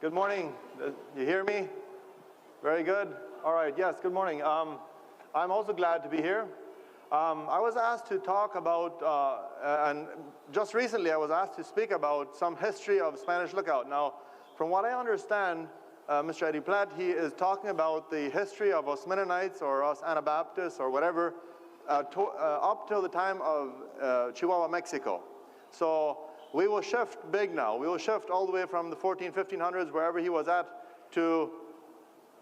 Good morning. You hear me? Very good. All right. Yes, good morning. I'm also glad to be here. I was asked to talk about, and just recently I was asked to speak about some history of Spanish Lookout. Now, from what I understand, Mr. Eddie Platt, he is talking about the history of us Mennonites or us Anabaptists or whatever up till the time of Chihuahua, Mexico. So we will shift big now. We will shift all the way from the 1500s, wherever he was at, to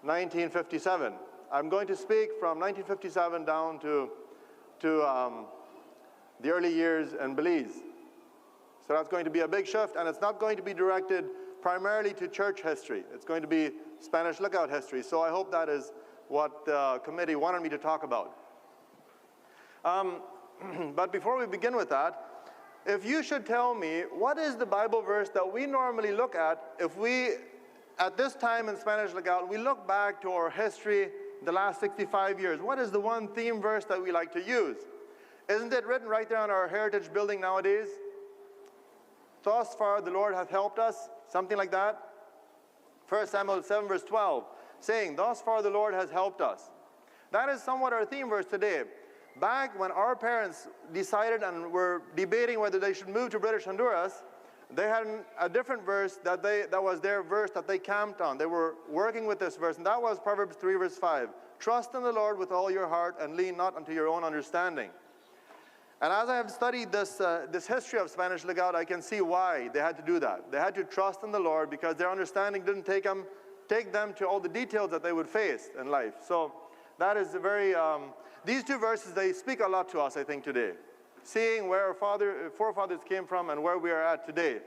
1957. I'm going to speak from 1957 down to the early years in Belize. So that's going to be a big shift, and it's not going to be directed primarily to church history. It's going to be Spanish Lookout history. So I hope that is what the committee wanted me to talk about. But before we begin with that, if you should tell me what is the Bible verse that we normally look at if we, at this time in Spanish Lookout, we look back to our history the last 65 years. What is the one theme verse that we like to use? Isn't it written right there on our heritage building nowadays? Thus far the Lord hath helped us, something like that. 1 Samuel 7 verse 12, saying, thus far the Lord has helped us. That is somewhat our theme verse today. Back when our parents decided and were debating whether they should move to British Honduras, they had a different verse that was their verse that they camped on. They were working with this verse, and that was Proverbs 3 verse 5. Trust in the Lord with all your heart and lean not unto your own understanding. And as I have studied this history of Spanish Lookout, I can see why they had to do that. They had to trust in the Lord because their understanding didn't take them to all the details that they would face in life. So that is a very, these two verses, they speak a lot to us, I think, today. Seeing where our forefathers came from and where we are at today.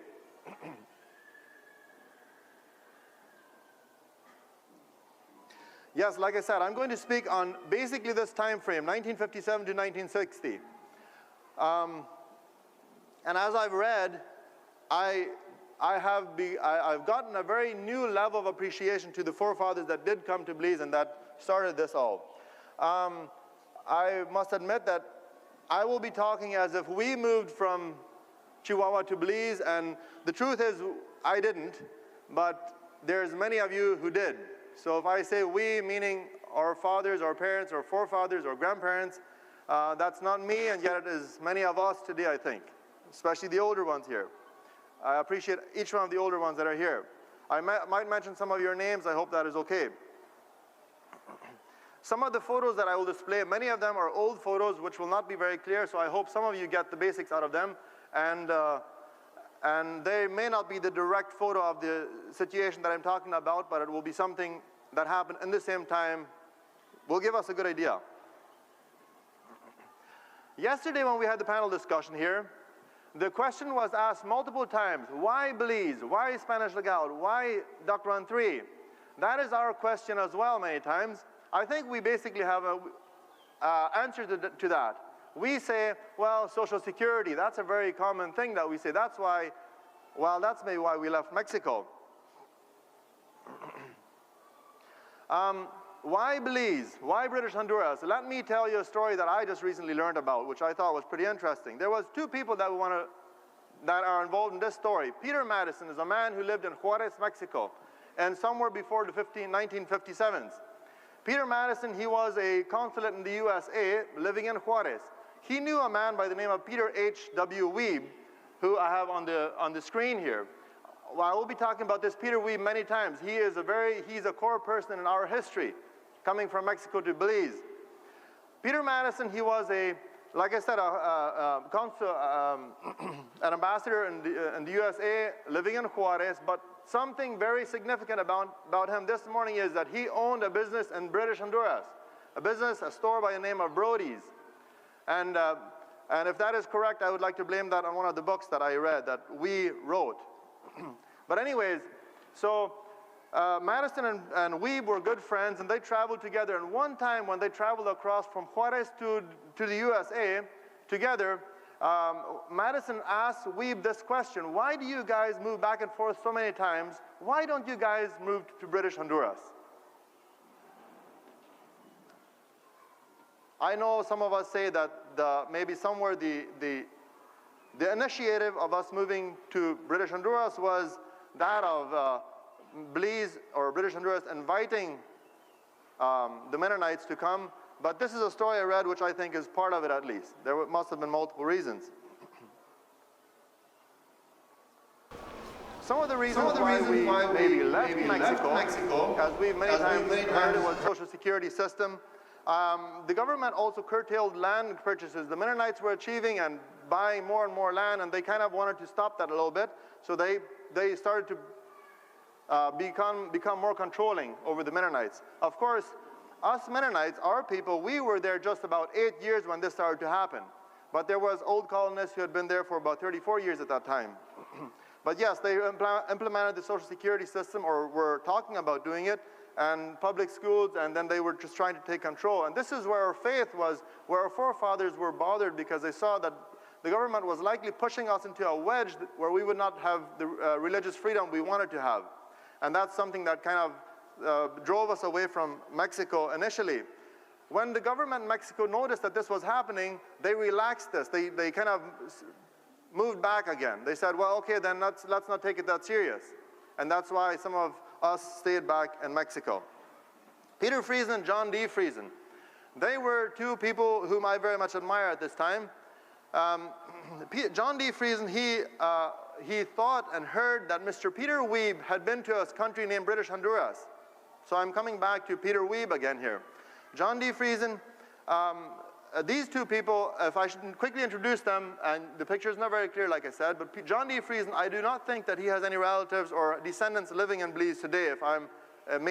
Yes, like I said, I'm going to speak on basically this time frame, 1957 to 1960. And as I've read, I've gotten a very new level of appreciation to the forefathers that did come to Belize and that started this all. I must admit that I will be talking as if we moved from Chihuahua to Belize, and the truth is I didn't, but there's many of you who did. So if I say we, meaning our fathers, our parents, our forefathers, our grandparents, that's not me, and yet it is many of us today, I think, especially the older ones here. I appreciate each one of the older ones that are here. I might mention some of your names. I hope that is okay. Some of the photos that I will display, many of them are old photos which will not be very clear, so I hope some of you get the basics out of them. And they may not be the direct photo of the situation that I'm talking about, but it will be something that happened in the same time. Will give us a good idea. Yesterday when we had the panel discussion here, the question was asked multiple times, why Belize? Why Spanish Lookout? Why Duck Run 3? That is our question as well many times. I think we basically have an answer to that. We say, well, Social Security, that's a very common thing that we say. That's why, well, that's maybe why we left Mexico. Why Belize? Why British Honduras? Let me tell you a story that I just recently learned about, which I thought was pretty interesting. There was two people that are involved in this story. Peter Madison is a man who lived in Juarez, Mexico, and somewhere before the 1957s. Peter Madison, he was a consulate in the USA living in Juarez. He knew a man by the name of Peter H.W. Weeb, who I have on the screen here. Well, I will be talking about this Peter Weeb many times. He's a core person in our history, coming from Mexico to Belize. Peter Madison, he was like I said, an ambassador in the USA, living in Juarez, but something very significant about him this morning is that he owned a business in British Honduras, a store by the name of Brody's. And if that is correct, I would like to blame that on one of the books that I read that we wrote. But anyways, so Madison and Weeb were good friends, and they traveled together. And one time when they traveled across from Juarez to the USA together, Madison asked Weeb this question: why do you guys move back and forth so many times? Why don't you guys move to British Honduras? I know some of us say that maybe somewhere the initiative of us moving to British Honduras was that of Belize or British Honduras inviting the Mennonites to come, but this is a story I read which I think is part of it at least. There must have been multiple reasons. Some of the reasons why we maybe left Mexico, as we've many times heard, was Social Security system. The government also curtailed land purchases. The Mennonites were achieving and buying more and more land, and they kind of wanted to stop that a little bit. So they started to become more controlling over the Mennonites. Of course, us Mennonites, our people, we were there just about 8 years when this started to happen. But there was old colonists who had been there for about 34 years at that time. But yes, they implemented the Social Security system, or were talking about doing it, and public schools, and then they were just trying to take control. And this is where our faith was, where our forefathers were bothered, because they saw that the government was likely pushing us into a wedge where we would not have the religious freedom we wanted to have. And that's something that kind of drove us away from Mexico initially. When the government in Mexico noticed that this was happening, they relaxed this. They kind of moved back again. They said, well, okay, then let's not take it that serious. And that's why some of us stayed back in Mexico. Peter Friesen and John D. Friesen. They were two people whom I very much admire at this time. John D. Friesen, he thought and heard that Mr. Peter Weeb had been to a country named British Honduras. So I'm coming back to Peter Weeb again here. John D. Friesen, these two people, if I should quickly introduce them, and the picture is not very clear like I said, but John D. Friesen, I do not think that he has any relatives or descendants living in Belize today.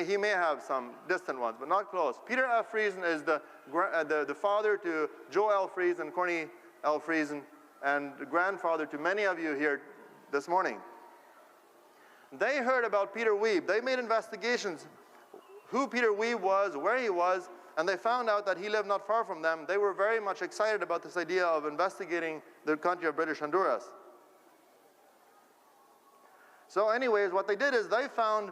He may have some distant ones, but not close. Peter F. Friesen is the father to Joe L. Friesen and Corny L. Friesen, and the grandfather to many of you here this morning. They heard about Peter Weeb. They made investigations who Peter Weeb was, where he was, and they found out that he lived not far from them. They were very much excited about this idea of investigating the country of British Honduras. So anyways, what they did is they found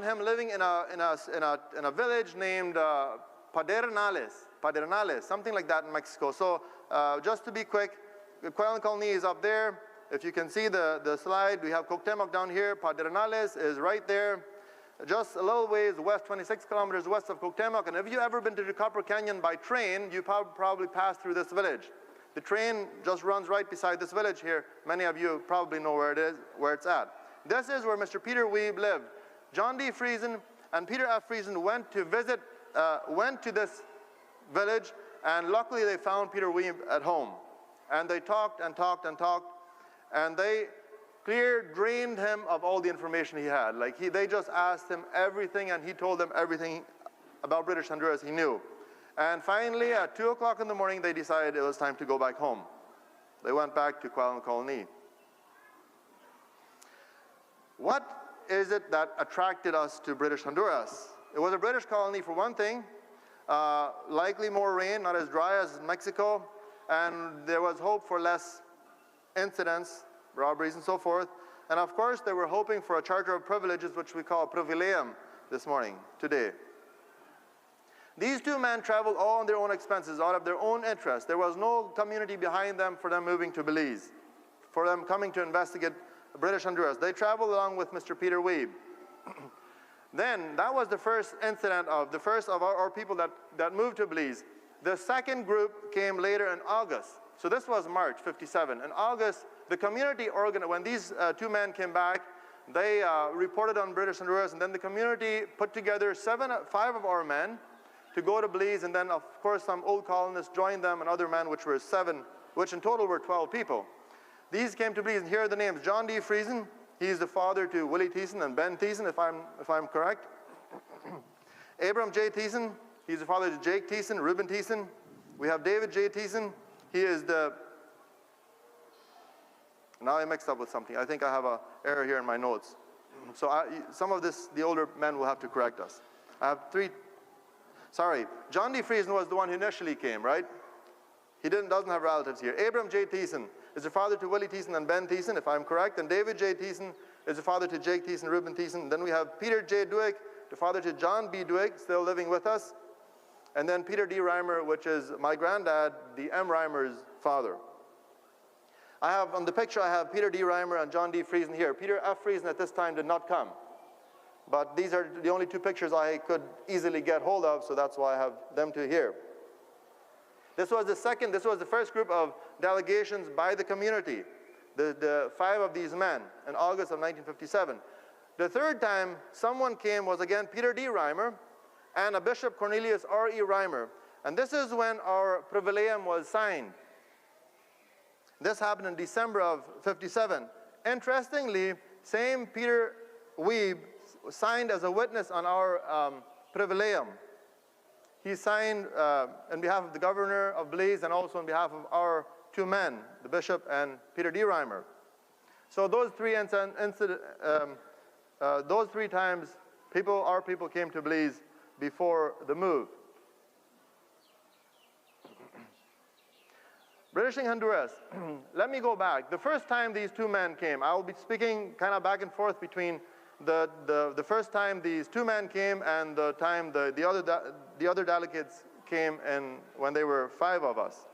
him living in a village named Padernales, something like that in Mexico. So just to be quick, Colony is up there. If you can see the slide, we have Cuauhtemoc down here. Padernales is right there, just a little ways west, 26 kilometers west of Cuauhtemoc. And if you've ever been to the Copper Canyon by train, you probably passed through this village. The train just runs right beside this village here. Many of you probably know where it is, where it's at. This is where Mr. Peter Weeb lived. John D. Friesen and Peter F. Friesen went to this village, and luckily they found Peter Weeb at home. And they talked and talked and talked, and they drained him of all the information he had. They just asked him everything, and he told them everything about British Honduras he knew. And finally, at 2 o'clock in the morning, they decided it was time to go back home. They went back to Colony. What is it that attracted us to British Honduras? It was a British colony for one thing, likely more rain, not as dry as Mexico, and there was hope for less incidents, robberies and so forth. And of course, they were hoping for a charter of privileges, which we call privilegium today. These two men traveled all on their own expenses, out of their own interest. There was no community behind them for them moving to Belize, for them coming to investigate British Honduras. They traveled along with Mr. Peter Weeb. Then, that was the first incident of the first of our people that moved to Belize. The second group came later in August. So this was March 57. In August, the community organized, when these two men came back, they reported on British Honduras, and then the community put together 5 of our men to go to Belize, and then of course some old colonists joined them, and other men, which were 7, which in total were 12 people. These came to Belize, and here are the names. John D. Friesen, he's the father to Willie Thiessen and Ben Thiessen, if I'm correct. Abram J. Thiessen, he's the father to Jake Thiessen, Reuben Thiessen. We have David J. Thiessen, he is now I mixed up with something. I think I have an error here in my notes. So some of this, the older men will have to correct us. I have 3, John D. Friesen was the one who initially came, right? He doesn't have relatives here. Abram J. Thiessen is the father to Willie Thiessen and Ben Thiessen, if I'm correct. And David J. Thiessen is the father to Jake Thiessen, Reuben Thiessen. Then we have Peter J. Duick, the father to John B. Duick, still living with us. And then Peter D. Reimer, which is my granddad, the M. Reimer's father. On the picture, I have Peter D. Reimer and John D. Friesen here. Peter F. Friesen at this time did not come. But these are the only two pictures I could easily get hold of, so that's why I have them two here. This was the first group of delegations by the community, the 5 of these men in August of 1957. The third time someone came was again Peter D. Reimer and a Bishop Cornelius R.E. Reimer. And this is when our privilegium was signed. This happened in December of 57. Interestingly, same Peter Weeb signed as a witness on our privilegium. He signed on behalf of the governor of Belize and also on behalf of our 2 men, the bishop and Peter D. Reimer. So those 3 those 3 times, our people came to Belize before the move. British and Honduras. Let me go back. The first time these 2 men came, I will be speaking kind of back and forth between the first time these 2 men came and the time the other delegates came in when there were 5 of us.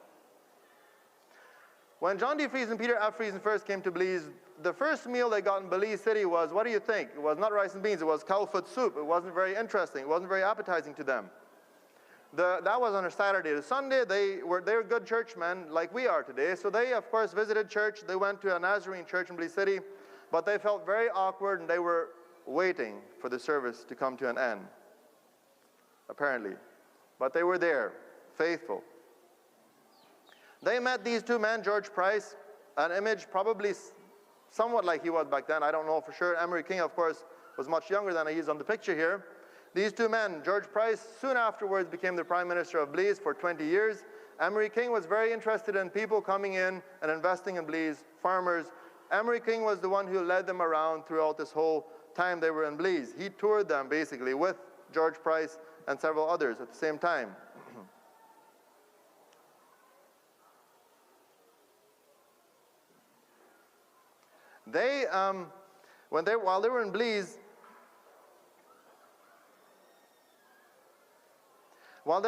When John D. Friesen and Peter F. Friesen first came to Belize, the first meal they got in Belize City was, what do you think? It was not rice and beans, it was cowfoot soup. It wasn't very interesting, it wasn't very appetizing to them. That was on a Saturday. The Sunday, they were good churchmen like we are today, so they, of course, visited church. They went to a Nazarene church in Belize City, but they felt very awkward and they were waiting for the service to come to an end, apparently. But they were there, faithful. They met these 2 men, George Price, an image probably somewhat like he was back then. I don't know for sure. Emery King, of course, was much younger than he is on the picture here. These 2 men, George Price, soon afterwards became the Prime Minister of Belize for 20 years. Emery King was very interested in people coming in and investing in Belize, farmers. Emery King was the one who led them around throughout this whole time they were in Belize. He toured them basically with George Price and several others at the same time. While they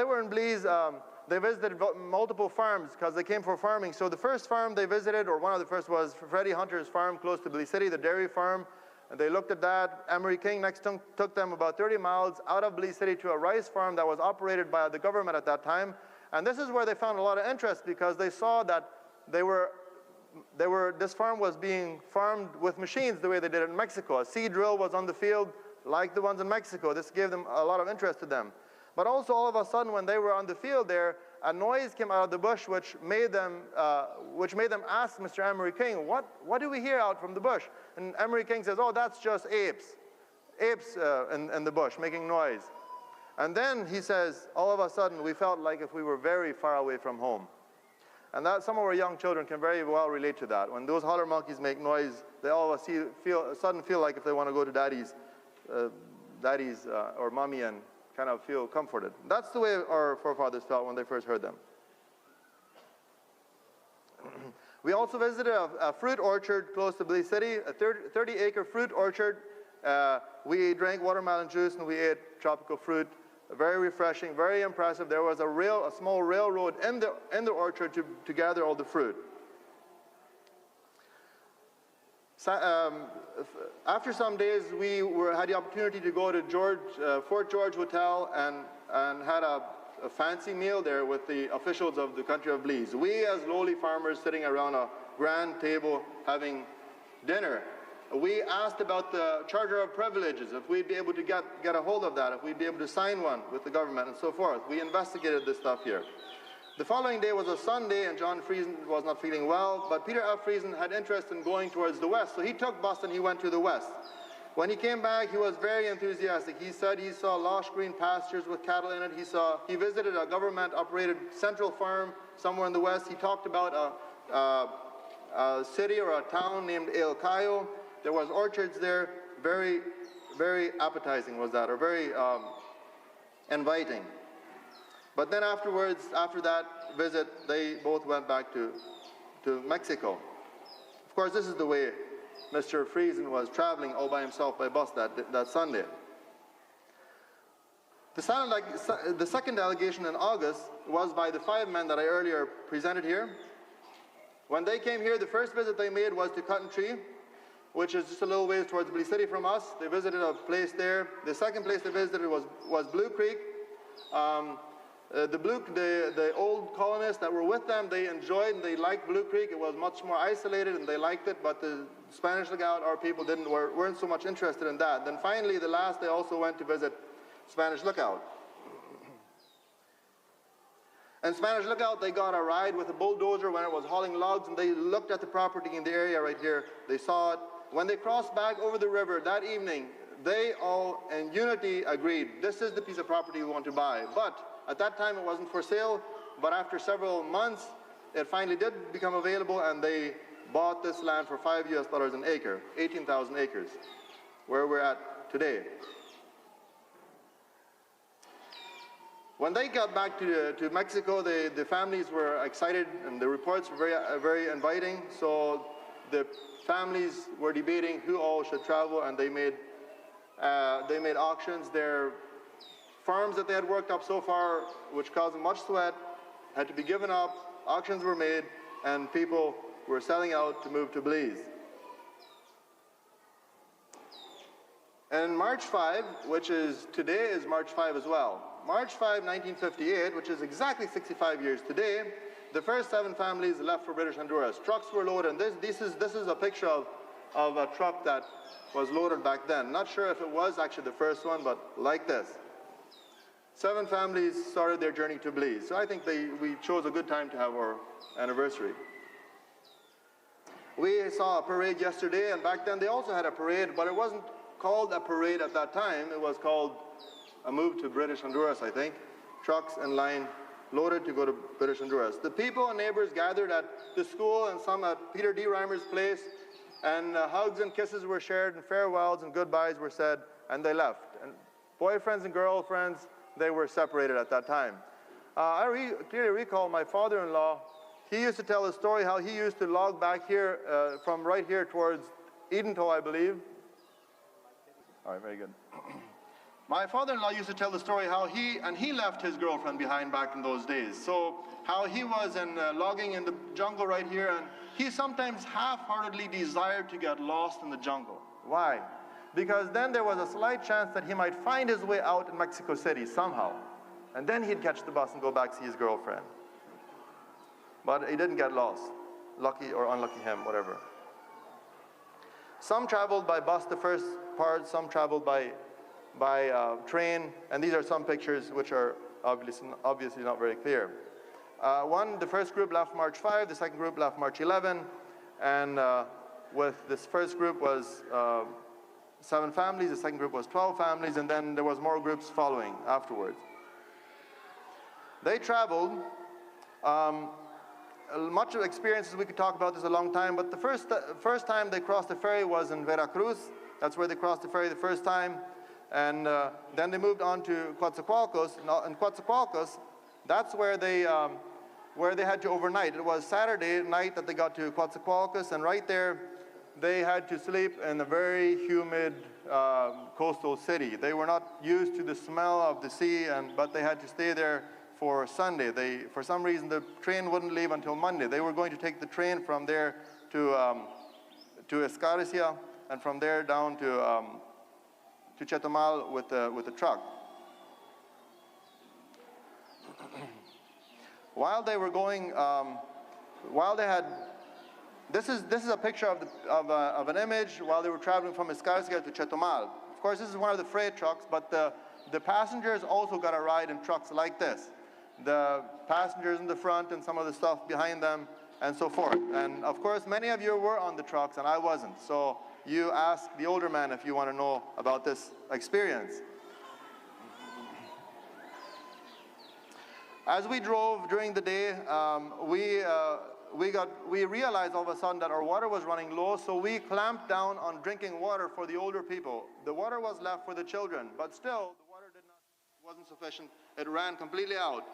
were in Belize, they visited multiple farms because they came for farming. So the first farm they visited, or one of the first, was Freddie Hunter's farm close to Belize City, the dairy farm. And they looked at that. Emery King next took them about 30 miles out of Belize City to a rice farm that was operated by the government at that time. And this is where they found a lot of interest because they saw that this farm was being farmed with machines the way they did it in Mexico. A seed drill was on the field like the ones in Mexico. This gave them a lot of interest to them. But also all of a sudden when they were on the field there, a noise came out of the bush which made them ask Mr. Emery King, what do we hear out from the bush? And Emery King says, oh, that's just apes in the bush making noise. And then he says, all of a sudden we felt like if we were very far away from home. And that some of our young children can very well relate to that. When those holler monkeys make noise, they all of a sudden feel like if they want to go to daddy's or mommy and kind of feel comforted. That's the way our forefathers felt when they first heard them. We also visited a fruit orchard close to Belize City, a 30-acre fruit orchard. We drank watermelon juice and we ate tropical fruit. Very refreshing, very impressive. There was a small railroad in the orchard to gather all the fruit. After some days, we had the opportunity to go to Fort George Hotel and had a fancy meal there with the officials of the country of Belize. We, as lowly farmers sitting around a grand table having dinner, we asked about the Charter of Privileges, if we'd be able to get a hold of that, if we'd be able to sign one with the government and so forth. We investigated this stuff here. The following day was a Sunday, and John Friesen was not feeling well, but Peter F. Friesen had interest in going towards the west, so he took bus and he went to the west. When he came back, he was very enthusiastic. He said he saw lush green pastures with cattle in it. He visited a government-operated central farm somewhere in the west. He talked about a city or a town named El Cayo. There was orchards there. Very, very appetizing was that, or very inviting. But then afterwards, after that visit, they both went back to Mexico. Of course, this is the way Mr. Friesen was traveling all by himself by bus that Sunday. The second delegation in August was by the 5 men that I earlier presented here. When they came here, the first visit they made was to Cut and Tree. which is just a little ways towards Belize City from us. They visited a place there. The second place they visited was Blue Creek. The old colonists that were with them, they enjoyed and they liked Blue Creek. It was much more isolated and they liked it, but the Spanish Lookout, our people weren't so much interested in that. Then finally, the last, they also went to visit Spanish Lookout. And Spanish Lookout, they got a ride with a bulldozer when it was hauling logs, and they looked at the property in the area right here. They saw it. When they crossed back over the river that evening, they all in unity agreed, this is the piece of property we want to buy. But at that time, it wasn't for sale, but after several months, it finally did become available, and they bought this land for $5 US an acre, 18,000 acres, where we're at today. When they got back to Mexico, the families were excited, and the reports were very inviting. So the families were debating who all should travel, and they made auctions. Their farms that they had worked up so far, which caused them much sweat, had to be given up. Auctions were made, and people were selling out to move to Belize. And March 5, which is today, is March 5 as well. March 5, 1958, which is exactly 65 years today, the first 7 families left for British Honduras. Trucks were loaded, and this is a picture of a truck that was loaded back then. Not sure if it was actually the first one, but like this. 7 families started their journey to Belize. So I think we chose a good time to have our anniversary. We saw a parade yesterday, and back then they also had a parade, but it wasn't called a parade at that time. It was called a move to British Honduras, I think. Trucks in line, loaded to go to British Honduras. The people and neighbors gathered at the school and some at Peter D. Reimer's place, and hugs and kisses were shared, and farewells and goodbyes were said, and they left. And boyfriends and girlfriends, they were separated at that time. I clearly recall my father-in-law. He used to tell a story how he used to log back here from right here towards Edentoe, I believe. All right, very good. My father-in-law used to tell the story how he left his girlfriend behind back in those days. So how he was logging in the jungle right here, and he sometimes half-heartedly desired to get lost in the jungle. Why? Because then there was a slight chance that he might find his way out in Mexico City somehow. And then he'd catch the bus and go back to see his girlfriend. But he didn't get lost. Lucky or unlucky him, whatever. Some traveled by bus the first part, some traveled by train, and these are some pictures which are obviously not very clear. The first group left March 5, the second group left March 11, and with this first group was 7 families, the second group was 12 families, and then there was more groups following afterwards. They traveled, much of experiences, we could talk about this a long time, but the first time they crossed the ferry was in Veracruz. That's where they crossed the ferry the first time. And then they moved on to Coatzacoalcos. In Coatzacoalcos, that's where they had to overnight. It was Saturday night that they got to Coatzacoalcos, and right there, they had to sleep in a very humid coastal city. They were not used to the smell of the sea, but they had to stay there for Sunday. For some reason, the train wouldn't leave until Monday. They were going to take the train from there to Escaricia, and from there down to Chetumal with the truck. While they were going, this is a picture of an image while they were traveling from Escaricia to Chetumal. Of course, this is one of the freight trucks, but the passengers also got a ride in trucks like this. The passengers in the front and some of the stuff behind them, and so forth. And of course, many of you were on the trucks, and I wasn't. So you ask the older man if you want to know about this experience. As we drove during the day, we realized all of a sudden that our water was running low, so we clamped down on drinking water for the older people. The water was left for the children, but still the water wasn't sufficient. It ran completely out.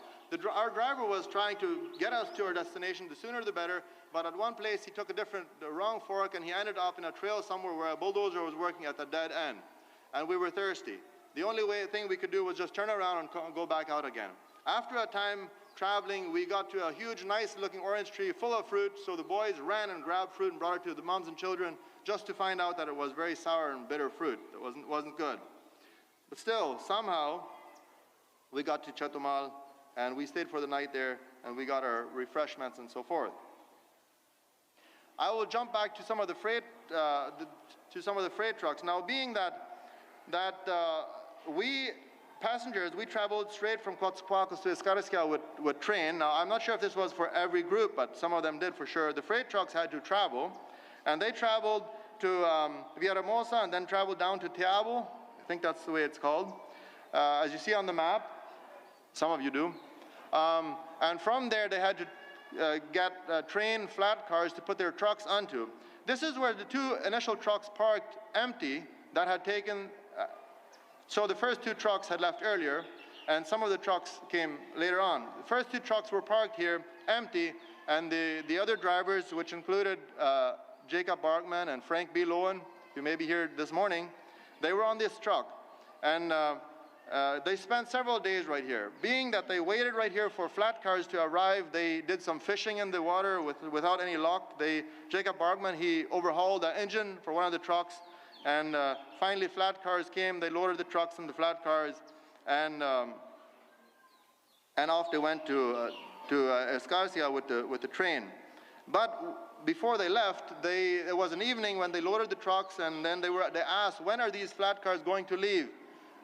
Our driver was trying to get us to our destination, the sooner the better, but at one place he took the wrong fork, and he ended up in a trail somewhere where a bulldozer was working at the dead end, and we were thirsty. The only thing we could do was just turn around and go back out again. After a time traveling, we got to a huge, nice-looking orange tree full of fruit, so the boys ran and grabbed fruit and brought it to the moms and children. just to find out that it was very sour and bitter fruit. It wasn't good. But still, somehow, we got to Chetumal, and we stayed for the night there, and we got our refreshments and so forth. I will jump back to some of the freight trucks. Now, being that we passengers, we traveled straight from Coatzacoalcos to Escarcega with train. Now, I'm not sure if this was for every group, but some of them did for sure. The freight trucks had to travel, and they traveled to Villahermosa and then traveled down to Teabo. I think that's the way it's called. As you see on the map, some of you do. And from there, they had to get train flat cars to put their trucks onto. This is where the two initial trucks parked empty that had taken, so the first two trucks had left earlier, and some of the trucks came later on. The first two trucks were parked here empty, and the other drivers, which included Jacob Barkman and Frank B. Lowen, who may be here this morning, they were on this truck. And they spent several days right here. Being that they waited right here for flat cars to arrive, they did some fishing in the water without any luck. Jacob Barkman, he overhauled the engine for one of the trucks, and finally flat cars came. They loaded the trucks in the flat cars, and off they went to Escarcega with the train. But before they left, it was an evening when they loaded the trucks, and then they asked, when are these flat cars going to leave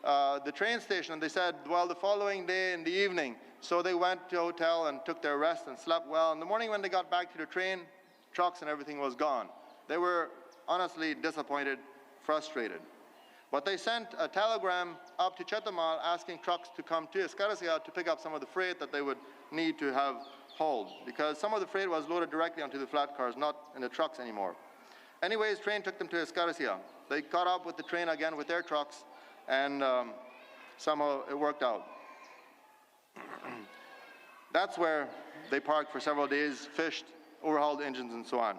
the train station? And they said, well, the following day in the evening. So they went to a hotel and took their rest and slept well. In the morning when they got back to the train, trucks and everything was gone. They were honestly disappointed, frustrated. But they sent a telegram up to Chetumal asking trucks to come to Escarcega to pick up some of the freight that they would need to have hauled, because some of the freight was loaded directly onto the flat cars, not in the trucks anymore. Anyways, train took them to Escarcega. They caught up with the train again with their trucks, and somehow it worked out. That's where they parked for several days, fished, overhauled engines, and so on.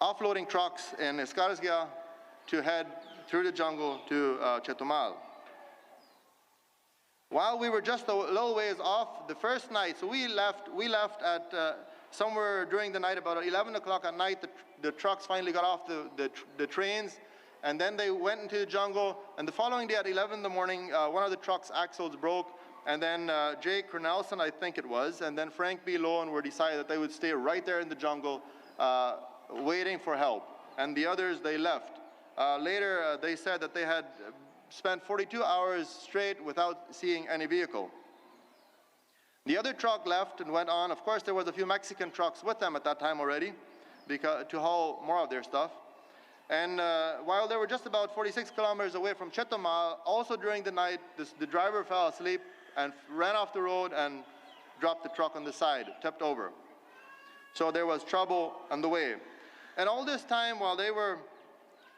Offloading trucks in Escarcega to head through the jungle to Chetumal. While we were just a little ways off the first night, so we left at somewhere during the night, about 11 o'clock at night, the trucks finally got off the trains, and then they went into the jungle, and the following day at 11 in the morning, one of the truck's axles broke, and then Jake Cornelson, I think it was, and then Frank B. Lowen were decided that they would stay right there in the jungle waiting for help, and the others, they left. Later, they said that they had spent 42 hours straight without seeing any vehicle. The other truck left and went on. Of course, there was a few Mexican trucks with them at that time already to haul more of their stuff. And while they were just about 46 kilometers away from Chetumal, also during the night, the driver fell asleep and ran off the road and dropped the truck on the side, tipped over. So there was trouble on the way. And all this time, while they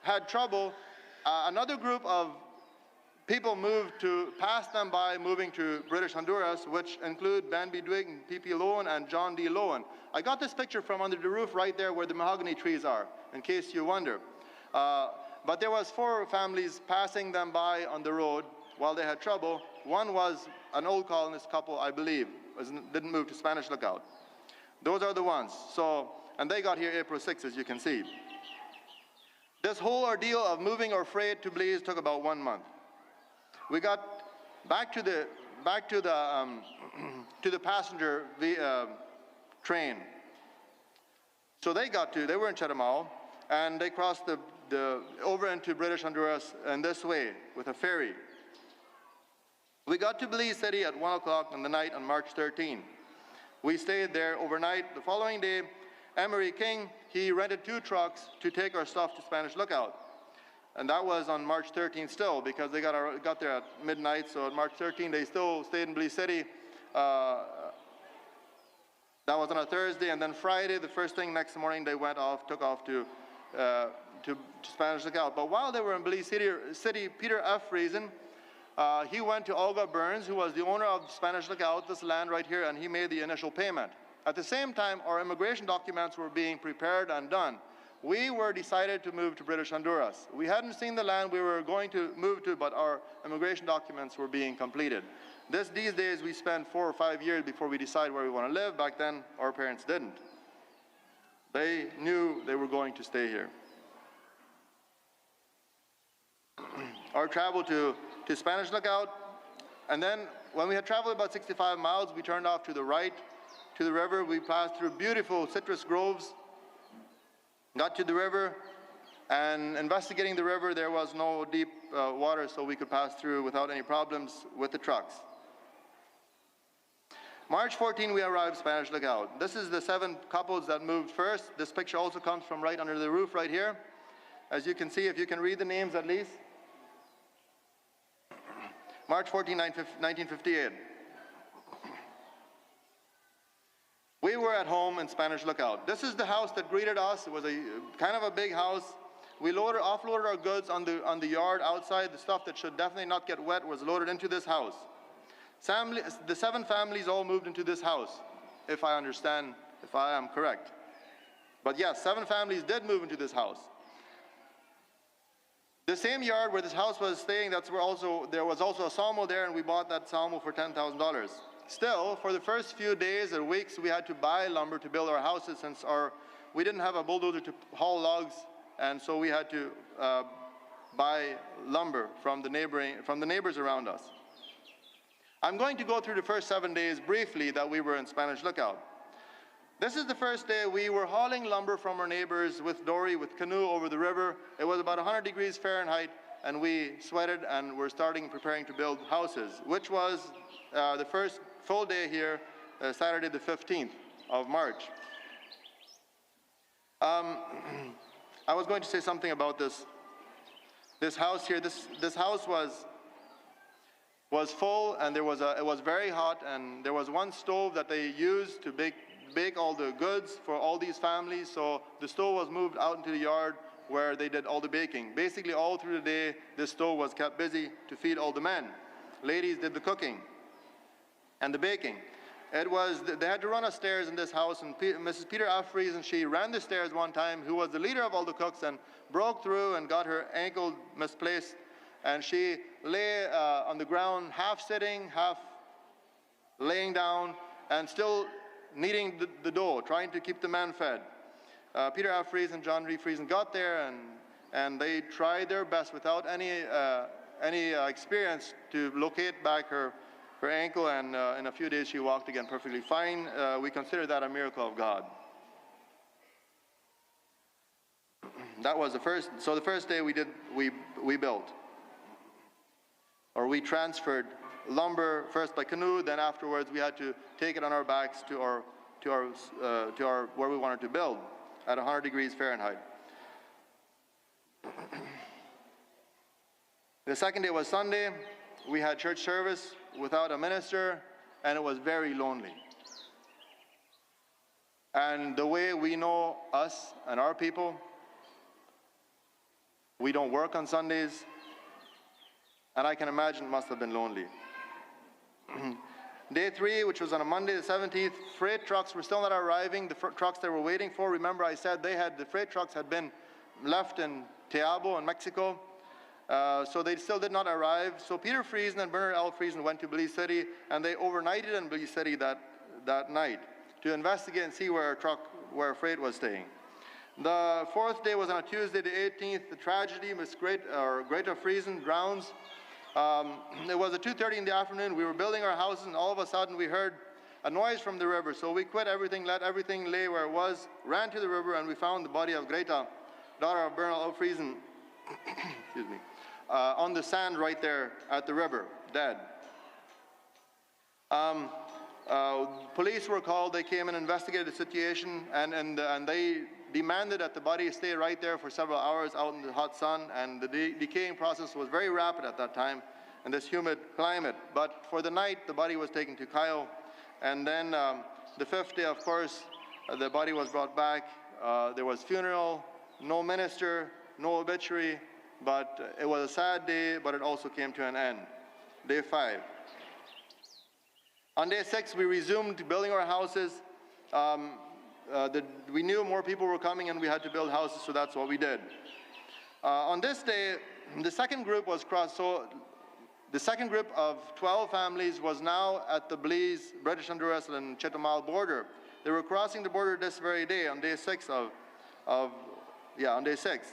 had trouble, another group of people passed them by, moving to British Honduras, which include Ben B. Dwig and P.P. Lowen and John D. Lowen. I got this picture from under the roof right there where the mahogany trees are, in case you wonder. But there was 4 families passing them by on the road while they had trouble. One was an old colonist couple, I believe, didn't move to Spanish Lookout. Those are the ones. So, and they got here April 6th, as you can see. This whole ordeal of moving our freight to Belize took about 1 month. We got back to the passenger train. So they were in Chetumal, and they crossed over into British Honduras in this way with a ferry. We got to Belize City at 1 o'clock in the night on March 13. We stayed there overnight. The following day, Emery King, he rented 2 trucks to take our stuff to Spanish Lookout. And that was on March 13th still, because they got there at midnight. So on March 13th, they still stayed in Belize City. That was on a Thursday. And then Friday, the first thing next morning, they took off to Spanish Lookout. But while they were in Belize City, Peter F. Reason, he went to Olga Burns, who was the owner of Spanish Lookout, this land right here, and he made the initial payment. At the same time, our immigration documents were being prepared and done. We were decided to move to British Honduras. We hadn't seen the land we were going to move to, but our immigration documents were being completed. These days, we spend 4 or 5 years before we decide where we want to live. Back then, our parents didn't. They knew they were going to stay here. Our travel to Spanish Lookout, and then when we had traveled about 65 miles, we turned off to the right to the river. We passed through beautiful citrus groves, got to the river, and investigating the river, there was no deep water, so we could pass through without any problems with the trucks. March 14, we arrived Spanish Lookout. This is the 7 couples that moved first. This picture also comes from right under the roof right here. As you can see, if you can read the names at least. March 14, 1958. We were at home in Spanish Lookout. This is the house that greeted us. It was a kind of a big house. We offloaded our goods on the yard outside. The stuff that should definitely not get wet was loaded into this house. The 7 families all moved into this house, if I am correct. But yes, 7 families did move into this house. The same yard where this house was staying, there was also a sawmill there, and we bought that sawmill for $10,000. Still, for the first few days or weeks, we had to buy lumber to build our houses since we didn't have a bulldozer to haul logs, and so we had to buy lumber from the neighbors around us. I'm going to go through the first 7 days briefly that we were in Spanish Lookout. This is the first day we were hauling lumber from our neighbors with dory, with canoe over the river. It was about 100 degrees Fahrenheit, and we sweated and were preparing to build houses, which was the first full day here, Saturday the 15th of March. I was going to say something about this house here. This house was full, and it was very hot, and there was one stove that they used to bake all the goods for all these families. So the stove was moved out into the yard where they did all the baking. Basically, all through the day, this stove was kept busy to feed all the men. Ladies did the cooking and the baking. They had to run upstairs in this house, and Mrs. Peter Afries, she ran the stairs one time, who was the leader of all the cooks, and broke through and got her ankle misplaced, and she lay on the ground, half sitting, half laying down, and still kneading the dough, trying to keep the men fed. Peter Afries and John Refriesen got there, and they tried their best without any experience to locate back her ankle, and in a few days she walked again perfectly fine. We consider that a miracle of God. That was the first. So the first day we built, or we transferred lumber first by canoe. Then afterwards we had to take it on our backs to our where we wanted to build at 100 degrees Fahrenheit. The second day was Sunday. We had church service without a minister, and it was very lonely. And the way we know us and our people, we don't work on Sundays, and I can imagine it must have been lonely. Day 3, which was on a Monday the 17th, freight trucks were still not arriving. The trucks they were waiting for, remember I said the freight trucks had been left in Teabo in Mexico. So they still did not arrive. So Peter Friesen and Bernard L. Friesen went to Belize City, and they overnighted in Belize City that night to investigate and see where freight was staying. The 4th day was on a Tuesday, the 18th. The tragedy, Miss Greta Friesen drowns. It was at 2:30 in the afternoon. We were building our houses, and all of a sudden we heard a noise from the river. So we quit everything, let everything lay where it was, ran to the river, and we found the body of Greta, daughter of Bernard L. Friesen, excuse me, on the sand right there at the river, dead. Police were called. They came and investigated the situation, and they demanded that the body stay right there for several hours out in the hot sun, and the decaying process was very rapid at that time in this humid climate. But for the night, the body was taken to Cayo, and then the 5th day, of course, the body was brought back. There was funeral, no minister, no obituary, but it was a sad day, but it also came to an end. Day 5. On day 6, we resumed building our houses. We knew more people were coming and we had to build houses, so that's what we did. On this day, the second group was crossed. So the second group of 12 families was now at the Belize, British Honduras, and Chetumal border. They were crossing the border this very day, on day 6 on day 6.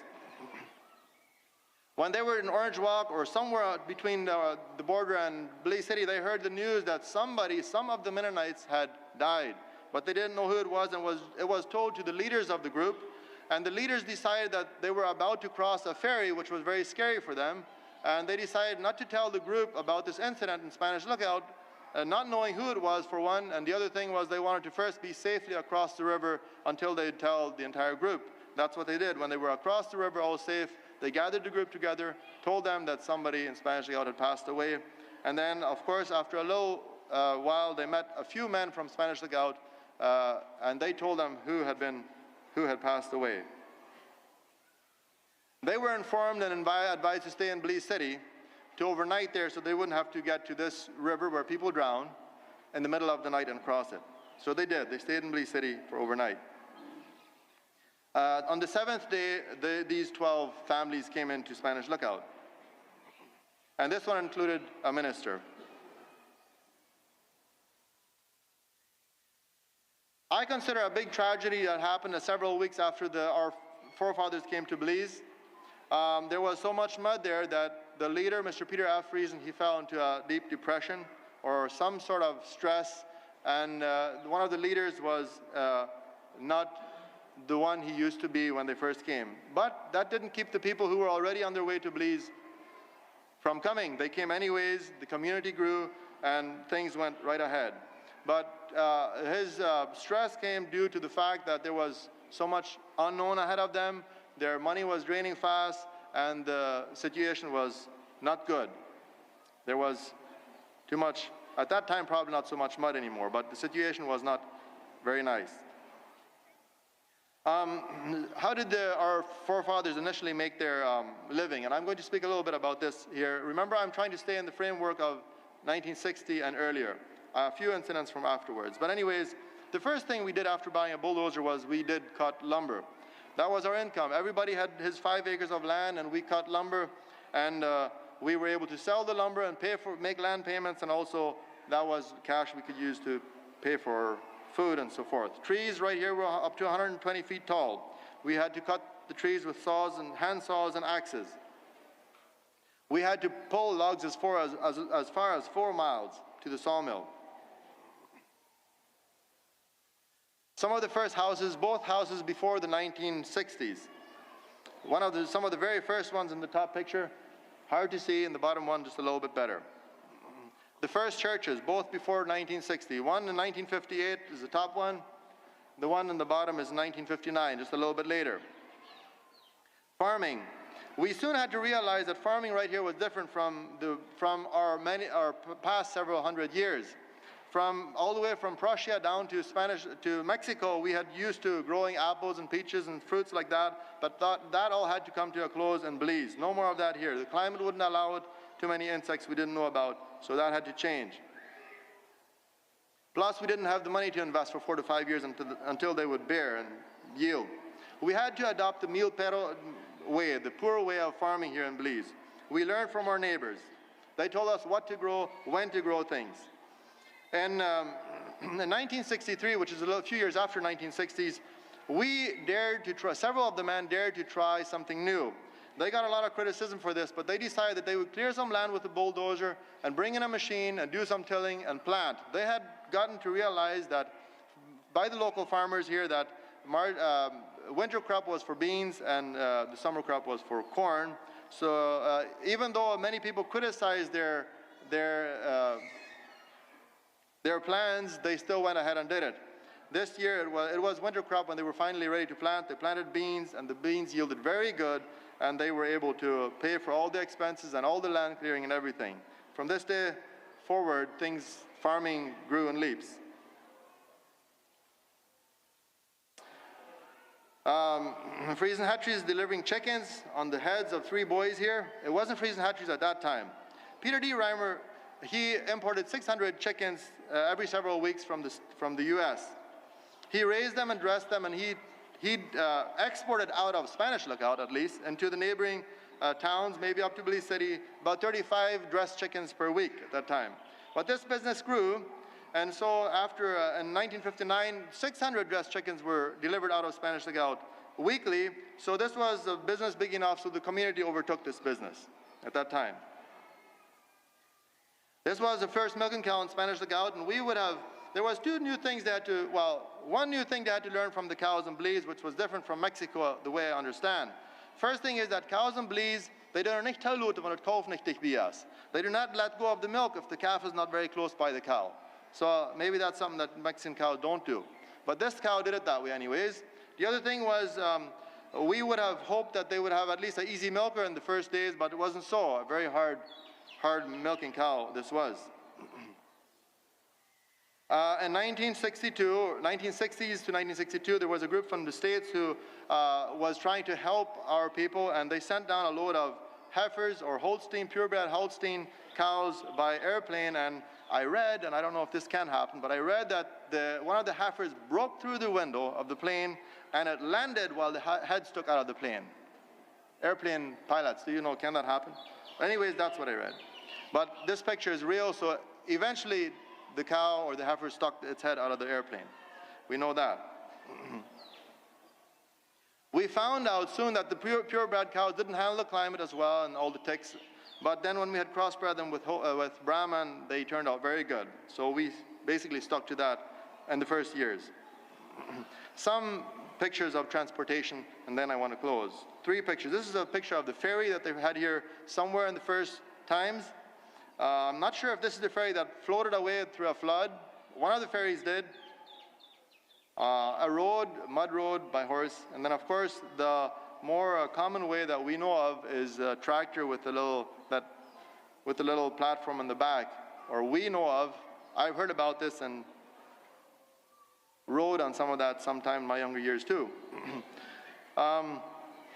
When they were in Orange Walk or somewhere between the border and Belize City, they heard the news that some of the Mennonites had died, but they didn't know who it was, and it was told to the leaders of the group, and the leaders decided that they were about to cross a ferry, which was very scary for them, and they decided not to tell the group about this incident in Spanish Lookout, not knowing who it was, for one, and the other thing was they wanted to first be safely across the river until they'd tell the entire group. That's what they did. When they were across the river, all safe, they gathered the group together, told them that somebody in Spanish Lookout had passed away, and then, of course, after a little while, they met a few men from Spanish Lookout, and they told them who had passed away. They were informed and advised to stay in Belize City, to overnight there, so they wouldn't have to get to this river where people drown in the middle of the night and cross it. So they did. They stayed in Belize City for overnight. On the 7th day, these 12 families came into Spanish Lookout. And this one included a minister. I consider a big tragedy that happened several weeks after our forefathers came to Belize. There was so much mud there that the leader, Mr. Peter F. Friesen, he fell into a deep depression or some sort of stress, and one of the leaders was not the one he used to be when they first came. But that didn't keep the people who were already on their way to Belize from coming. They came anyways, the community grew, and things went right ahead. But his stress came due to the fact that there was so much unknown ahead of them, their money was draining fast, and the situation was not good. There was too much, at that time probably not so much mud anymore, but the situation was not very nice. How did our forefathers initially make their living? And I'm going to speak a little bit about this here. Remember, I'm trying to stay in the framework of 1960 and earlier. A few incidents from afterwards. But anyways, the first thing we did after buying a bulldozer was we did cut lumber. That was our income. Everybody had his 5 acres of land, and we cut lumber, and we were able to sell the lumber and make land payments, and also that was cash we could use to pay for food and so forth. Trees right here were up to 120 feet tall. We had to cut the trees with saws and hand saws and axes. We had to pull logs as far as 4 miles to the sawmill. Some of the first houses, both houses before the 1960s. Some of the very first ones in the top picture, hard to see, and the bottom one just a little bit better. The first churches, both before 1960. One in 1958 is the top one. The one in the bottom is 1959, just a little bit later. Farming. We soon had to realize that farming right here was different from our past several hundred years. All the way from Prussia down to Mexico, we had used to growing apples and peaches and fruits like that, but that all had to come to a close in Belize. No more of that here. The climate wouldn't allow it. Too many insects we didn't know about, so that had to change. Plus, we didn't have the money to invest for 4 to 5 years until they would bear and yield. We had to adopt the mil pero way, the poor way of farming here in Belize. We learned from our neighbors. They told us what to grow, when to grow things. And in 1963, which is a few years after 1960s, several of the men dared to try something new. They got a lot of criticism for this, but they decided that they would clear some land with a bulldozer and bring in a machine and do some tilling and plant. They had gotten to realize that by the local farmers here that winter crop was for beans and the summer crop was for corn. So even though many people criticized their plans, they still went ahead and did it. This year it was winter crop when they were finally ready to plant. They planted beans, and the beans yielded very good, and they were able to pay for all the expenses and all the land clearing and everything. From this day forward, farming grew in leaps. Friesen hatcheries delivering chickens on the heads of 3 boys here. It wasn't Friesen hatcheries at that time. Peter D. Reimer, he imported 600 chickens every several weeks from the U.S. He raised them and dressed them, and he exported out of Spanish Lookout, at least, into the neighboring towns, maybe up to Belize City, about 35 dressed chickens per week at that time. But this business grew, And so after, in 1959, 600 dressed chickens were delivered out of Spanish Lookout weekly. So this was a business big enough, so the community overtook this business at that time. This was the first milking cow in Spanish Lookout, and there was two new things they had to, one new thing they had to learn from the cows in Belize, which was different from Mexico, the way I understand. First thing is that cows in Belize, they do not They do not let go of the milk if the calf is not very close by the cow. So maybe that's something that Mexican cows don't do. But this cow did it that way anyways. The other thing was, we would have hoped that they would have at least an easy milker in the first days, but it wasn't so. A very hard milking cow this was. In 1960s to 1962, there was a group from the States who was trying to help our people, and they sent down a load of heifers or Holstein, purebred Holstein cows by airplane. And I read, and I don't know if this can happen, but I read that one of the heifers broke through the window of the plane, and it landed while the head stuck out of the plane. Airplane pilots, do you know, can that happen? Anyways, that's what I read. But this picture is real, so eventually the cow or the heifer stuck its head out of the airplane. We know that. We found out soon that the purebred cows didn't handle the climate as well and all the ticks. But then when we had crossbred them with Brahman, they turned out very good. So we basically stuck to that in the first years. Some pictures of transportation, and then I want to close. 3 pictures. This is a picture of the ferry that they had here somewhere in the first times. I'm not sure if this is the ferry that floated away through a flood. One of the ferries did. A road, mud road by horse. And then, of course, the more common way that we know of is a tractor with a little platform in the back. Or we know of. I've heard about this and rode on some of that sometime in my younger years too.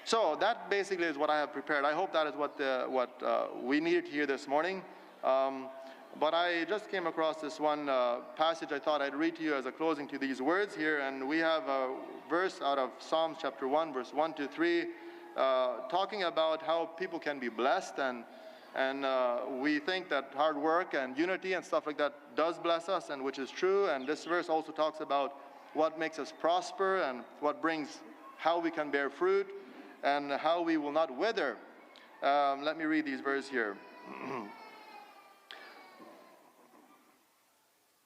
So that basically is what I have prepared. I hope that is what we needed to hear this morning. But I just came across this one passage I thought I'd read to you as a closing to these words here. And we have a verse out of Psalms chapter 1, verse 1 to 3, talking about how people can be blessed. And we think that hard work and unity and stuff like that does bless us, and which is true. And this verse also talks about what makes us prosper and how we can bear fruit and how we will not wither. Let me read these verses here.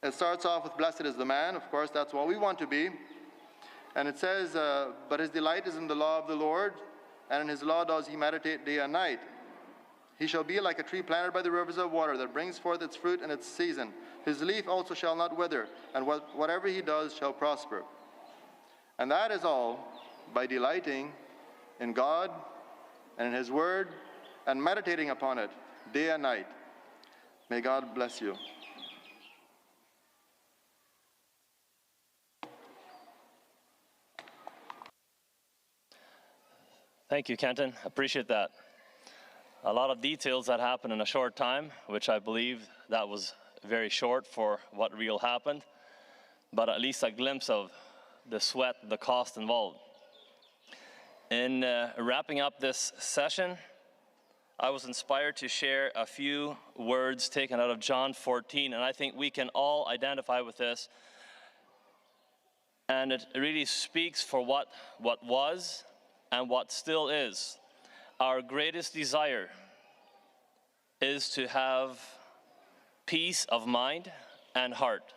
It starts off with, blessed is the man. Of course, that's what we want to be. And it says, but his delight is in the law of the Lord, and in his law does he meditate day and night. He shall be like a tree planted by the rivers of water that brings forth its fruit in its season. His leaf also shall not wither, and whatever he does shall prosper. And that is all by delighting in God and in his word and meditating upon it day and night. May God bless you. Thank you, Kenton. Appreciate that. A lot of details that happened in a short time, which I believe that was very short for what real happened, but at least a glimpse of the sweat, the cost involved. In wrapping up this session, I was inspired to share a few words taken out of John 14, and I think we can all identify with this. And it really speaks for what was and what still is. Our greatest desire is to have peace of mind and heart.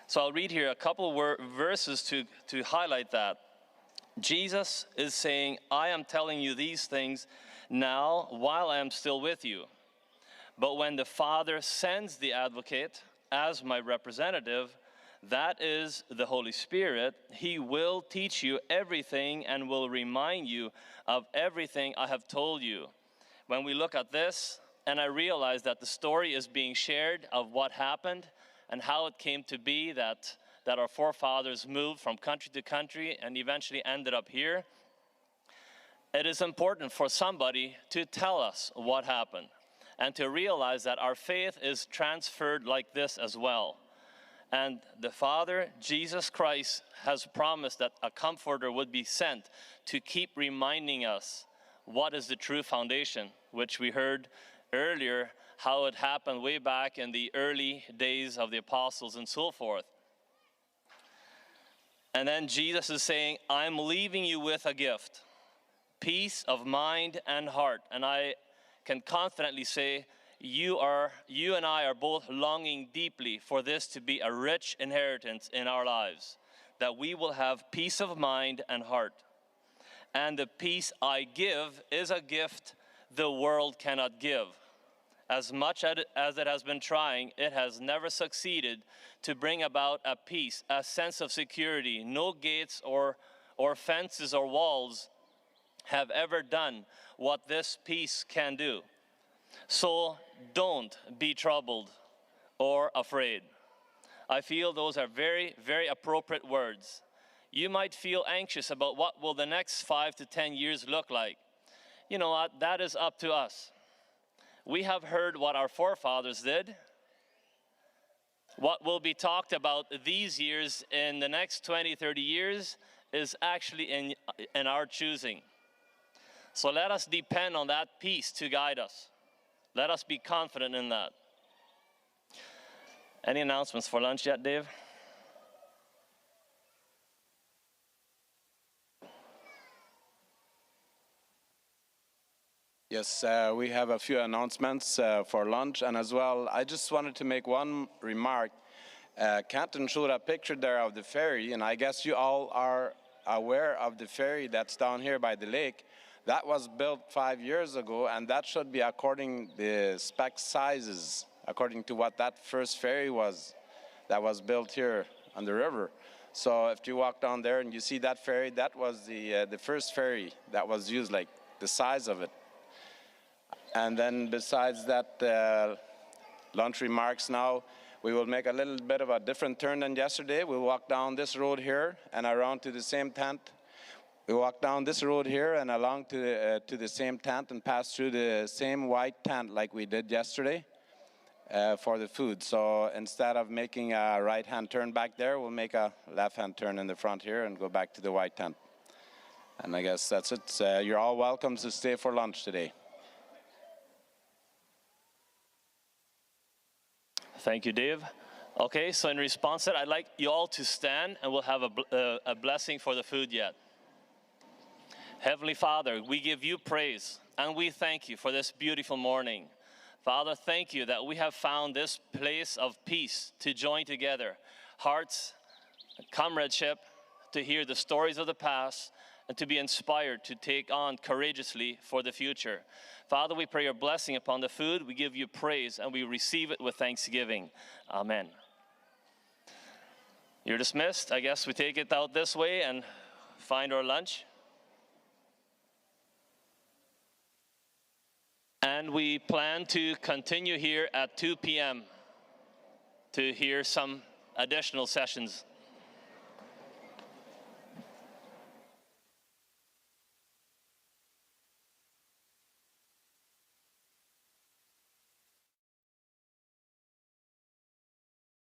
So I'll read here a couple verses to highlight that. Jesus is saying, I am telling you these things now while I am still with you. But when the Father sends the advocate as my representative, that is the Holy Spirit, he will teach you everything and will remind you of everything I have told you. When we look at this, and I realize that the story is being shared of what happened and how it came to be that our forefathers moved from country to country and eventually ended up here, it is important for somebody to tell us what happened and to realize that our faith is transferred like this as well. And the Father, Jesus Christ, has promised that a comforter would be sent to keep reminding us what is the true foundation, which we heard earlier how it happened way back in the early days of the apostles and so forth. And then Jesus is saying, I'm leaving you with a gift, peace of mind and heart. And I can confidently say, you and I are both longing deeply for this to be a rich inheritance in our lives, that we will have peace of mind and heart. And the peace I give is a gift the world cannot give. As much as it has been trying, it has never succeeded to bring about a peace, a sense of security. No gates or fences or walls have ever done what this peace can do. So don't be troubled or afraid. I feel those are very, very appropriate words. You might feel anxious about what will the next 5 to 10 years look like. You know what? That is up to us. We have heard what our forefathers did. What will be talked about these years in the next 20, 30 years is actually in our choosing. So let us depend on that peace to guide us. Let us be confident in that. Any announcements for lunch yet, Dave? Yes, we have a few announcements for lunch, and as well, I just wanted to make one remark. Kenton showed a picture there of the ferry, and I guess you all are aware of the ferry that's down here by the lake. That was built 5 years ago, and that should be according the spec sizes, according to what that first ferry was that was built here on the river. So if you walk down there and you see that ferry, that was the first ferry that was used, like the size of it. And then besides that, lunch remarks now, we will make a little bit of a different turn than yesterday. We'll walk down this road here and around to the same tent. We walk down this road here and along to the same tent and pass through the same white tent like we did yesterday for the food. So instead of making a right-hand turn back there, we'll make a left-hand turn in the front here and go back to the white tent. And I guess that's it. You're all welcome to stay for lunch today. Thank you, Dave. Okay, so in response to that, I'd like you all to stand, and we'll have a blessing for the food yet. Heavenly Father, we give you praise, and we thank you for this beautiful morning. Father, thank you that we have found this place of peace to join together, hearts, comradeship, to hear the stories of the past, and to be inspired to take on courageously for the future. Father, we pray your blessing upon the food. We give you praise, and we receive it with thanksgiving. Amen. You're dismissed. I guess we take it out this way and find our lunch. And we plan to continue here at 2 p.m. to hear some additional sessions.